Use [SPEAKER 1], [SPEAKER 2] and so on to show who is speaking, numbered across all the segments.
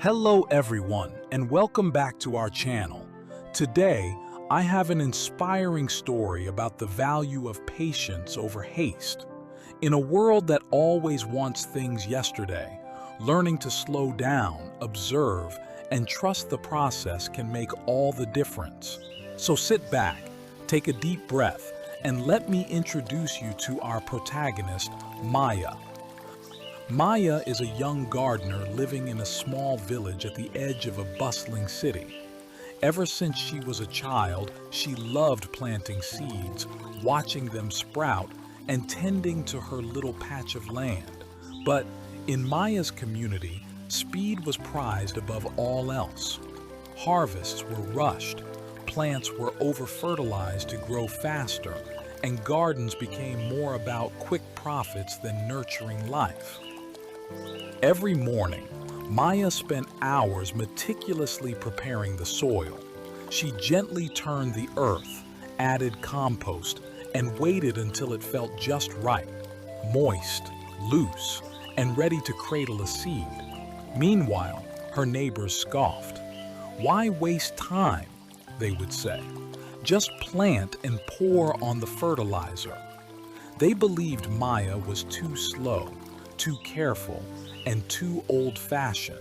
[SPEAKER 1] Hello everyone, and welcome back to our channel. Today, I have an inspiring story about the value of patience over haste. In a world that always wants things yesterday, learning to slow down, observe, and trust the process can make all the difference. So sit back, take a deep breath, and let me introduce you to our protagonist, Maya. Maya is a young gardener living in a small village at the edge of a bustling city. Ever since she was a child, she loved planting seeds, watching them sprout, and tending to her little patch of land. But in Maya's community, speed was prized above all else. Harvests were rushed, plants were over-fertilized to grow faster, and gardens became more about quick profits than nurturing life. Every morning, Maya spent hours meticulously preparing the soil. She gently turned the earth, added compost, and waited until it felt just right, moist, loose, and ready to cradle a seed. Meanwhile, her neighbors scoffed. "Why waste time?" they would say. "Just plant and pour on the fertilizer." They believed Maya was too slow, too careful, and too old-fashioned.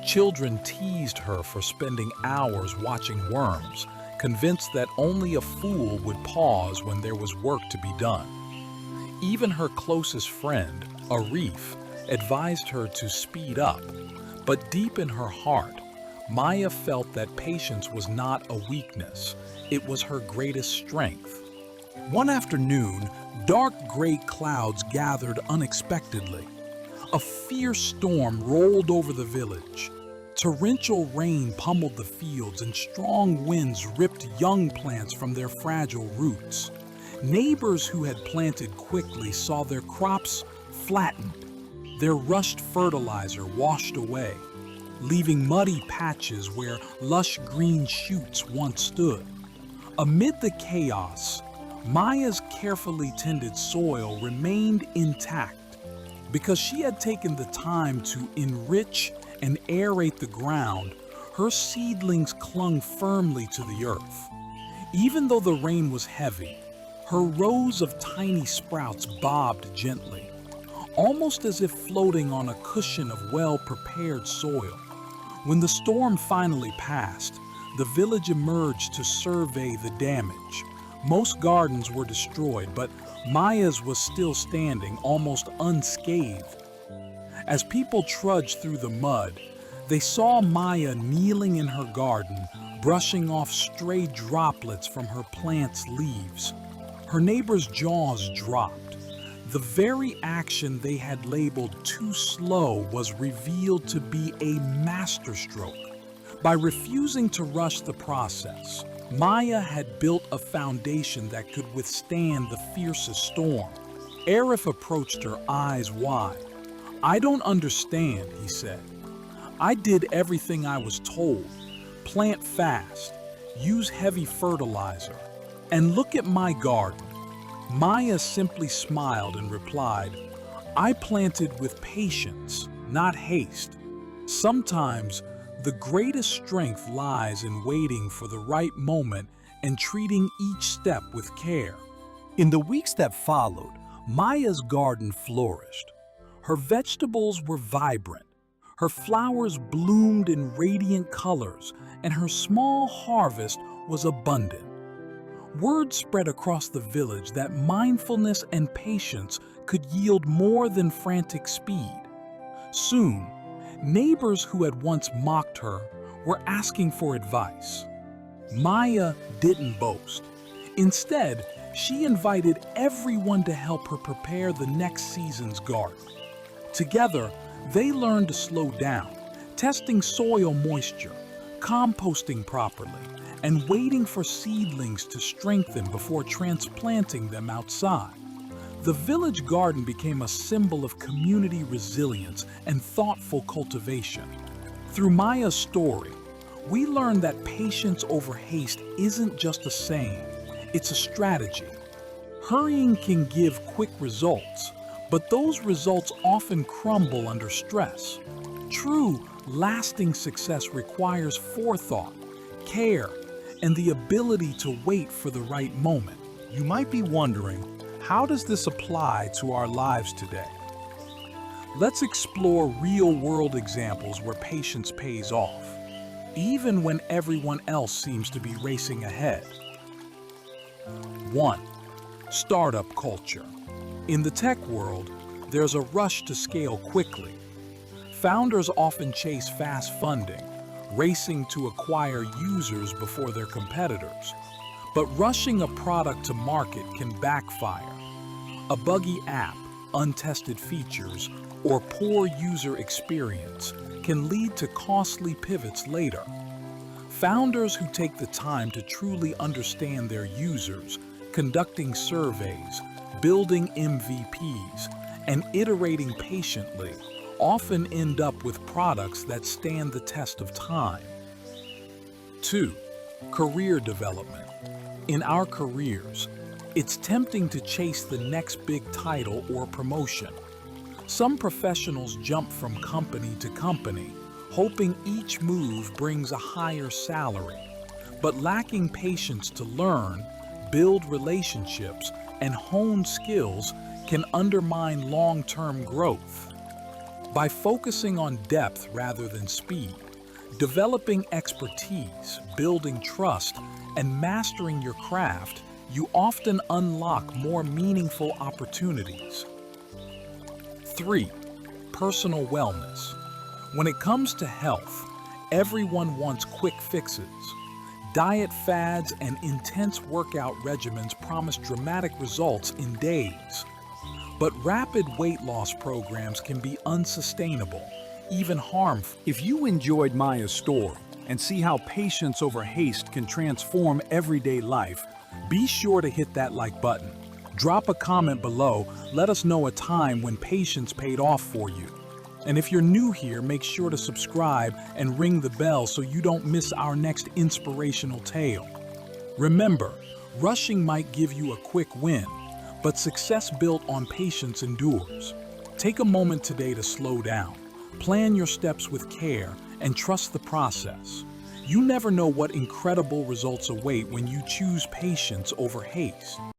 [SPEAKER 1] Children teased her for spending hours watching worms, convinced that only a fool would pause when there was work to be done. Even her closest friend, a reef, advised her to speed up, but deep in her heart, Maya felt that patience was not a weakness, it was her greatest strength. One afternoon, dark gray clouds gathered unexpectedly. A fierce storm rolled over the village. Torrential rain pummeled the fields and strong winds ripped young plants from their fragile roots. Neighbors who had planted quickly saw their crops flattened, their rushed fertilizer washed away, leaving muddy patches where lush green shoots once stood. Amid the chaos, Maya's carefully tended soil remained intact because she had taken the time to enrich and aerate the ground. Her seedlings clung firmly to the earth. Even though the rain was heavy, her rows of tiny sprouts bobbed gently, almost as if floating on a cushion of well-prepared soil. When the storm finally passed, the village emerged to survey the damage. Most gardens were destroyed, but Maya's was still standing, almost unscathed. As people trudged through the mud, they saw Maya kneeling in her garden, brushing off stray droplets from her plant's leaves. Her neighbors' jaws dropped. The very action they had labeled too slow was revealed to be a masterstroke. By refusing to rush the process, Maya had built a foundation that could withstand the fiercest storm. Arif approached her, eyes wide. "I don't understand," he said. "I did everything I was told. Plant fast, use heavy fertilizer, and look at my garden." Maya simply smiled and replied, "I planted with patience, not haste. Sometimes the greatest strength lies in waiting for the right moment and treating each step with care." In the weeks that followed, Maya's garden flourished. Her vegetables were vibrant, her flowers bloomed in radiant colors, and her small harvest was abundant. Word spread across the village that mindfulness and patience could yield more than frantic speed. Soon, neighbors who had once mocked her were asking for advice. Maya didn't boast. Instead, she invited everyone to help her prepare the next season's garden. Together, they learned to slow down, testing soil moisture, composting properly, and waiting for seedlings to strengthen before transplanting them outside. The village garden became a symbol of community resilience and thoughtful cultivation. Through Maya's story, we learned that patience over haste isn't just a saying, it's a strategy. Hurrying can give quick results, but those results often crumble under stress. True, lasting success requires forethought, care, and the ability to wait for the right moment. You might be wondering, how does this apply to our lives today? Let's explore real-world examples where patience pays off, even when everyone else seems to be racing ahead. 1. Startup culture. In the tech world, there's a rush to scale quickly. Founders often chase fast funding, racing to acquire users before their competitors. But rushing a product to market can backfire. A buggy app, untested features, or poor user experience can lead to costly pivots later. Founders who take the time to truly understand their users, conducting surveys, building MVPs, and iterating patiently often end up with products that stand the test of time. 2. Career development. In our careers, it's tempting to chase the next big title or promotion. Some professionals jump from company to company, hoping each move brings a higher salary, but lacking patience to learn, build relationships, and hone skills can undermine long-term growth. By focusing on depth rather than speed, developing expertise, building trust, and mastering your craft, you often unlock more meaningful opportunities. 3. Personal wellness. When it comes to health, everyone wants quick fixes. Diet fads and intense workout regimens promise dramatic results in days. But rapid weight loss programs can be unsustainable, even harmful. If you enjoyed Maya's story and see how patience over haste can transform everyday life, be sure to hit that like button. Drop a comment below, let us know a time when patience paid off for you. And if you're new here, make sure to subscribe and ring the bell so you don't miss our next inspirational tale. Remember, rushing might give you a quick win, but success built on patience endures. Take a moment today to slow down, plan your steps with care, and trust the process. You never know what incredible results await when you choose patience over haste.